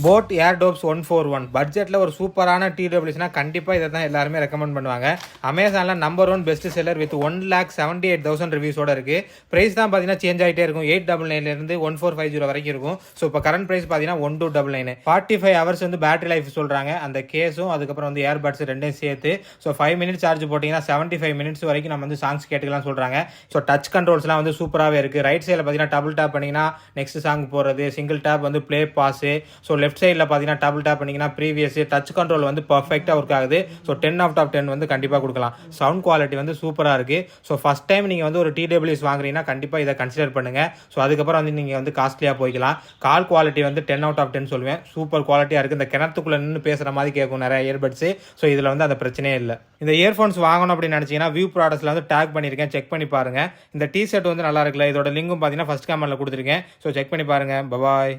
Boat Airdopes 141 பட்ஜெட்டில் ஒரு சூப்பரான டிடபிள்யூஸ்னா கண்டிப்பாக இதை தான் எல்லாருமே ரெக்கமெண்ட் பண்ணுவாங்க. அமேசானில் நம்பர் 1 பெஸ்ட் செல்லர் வித் 1,78,000 ரிவ்யூஸோட இருக்குது. ப்ரைஸ் தான் பார்த்தீங்கன்னா சேஞ்ச் ஆகிட்டே இருக்கும். 899 1450 வரைக்கும் இருக்கும். ஸோ இப்போ கரண்ட் ப்ரைஸ் பார்த்தீங்கன்னா 1299. 45 ஹவர்ஸ் வந்து பேட்டரி லைஃப் சொல்கிறாங்க. அந்த கேஸும் அதுக்கப்புறம் வந்து ஏர்பட்ஸ் ரெண்டையும் சேர்த்து. ஸோ 5 மினிட்ஸ் சார்ஜ் போட்டிங்கன்னா 75 மினிட்ஸ் வரைக்கும் நம்ம வந்து சாங்ஸ் கேட்டுக்கலாம் சொல்கிறாங்க. ஸோ டச் கண்ட்ரோல்ஸ்லாம் வந்து சூப்பராகவே இருக்குது. ரைட் சைடில் பார்த்தீங்கன்னா டபுள் டேப் பண்ணிங்கன்னா நெக்ஸ்ட் சாங் போகிறது, சிங்கிள் டேப் வந்து ப்ளே பாஸு. ஸோ லெஃப்ட் சைடில் பார்த்தீங்கன்னா டபுள் டேப் பண்ணிங்கன்னா ப்ரீவியஸ் டச் கண்ட்ரோல் வந்து பர்ஃபெக்டாக ஒர்க் ஆகுது. ஸோ 10 out of 10 வந்து கண்டிப்பாக கொடுக்கலாம். சவுண்ட் குவாலிட்டி வந்து சூப்பராக இருக்குது. ஸோ ஃபஸ்ட் டைம் நீங்கள் வந்து ஒரு டிடபிள்யூஎஸ் வாங்குறீங்கன்னா கண்டிப்பாக இதை கன்சிடர் பண்ணுங்கள். ஸோ அதுக்கப்புறம் வந்து நீங்கள் வந்து காஸ்ட்லியாக போய்க்கலாம். கால் குவாலிட்டி வந்து 10 out of 10 சொல்லுவேன். சூப்பர் குவாலிட்டியாக இருக்குது. இந்த கிணத்துக்குள்ளே நின்று பேசுகிற மாதிரி கேட்கும் நிறைய இயர்பட்ஸு. ஸோ இதில் வந்து அந்த பிரச்சனையே இல்லை. இந்த இயர்ஃபோன்ஸ் வாங்கணும் அப்படின்னு நினச்சிங்கன்னா வியூ ப்ராடக்ட்ஸில் வந்து டேக் பண்ணியிருக்கேன், செக் பண்ணி பாருங்கள். இந்த டிஷர்ட் வந்து நல்லா இருக்குல்ல, இதோட லிங்கும் பார்த்தீங்கன்னா ஃபஸ்ட் கமெண்ட்டில் கொடுத்துருக்கேன். ஸோ செக் பண்ணி பாருங்கள். பபாய்.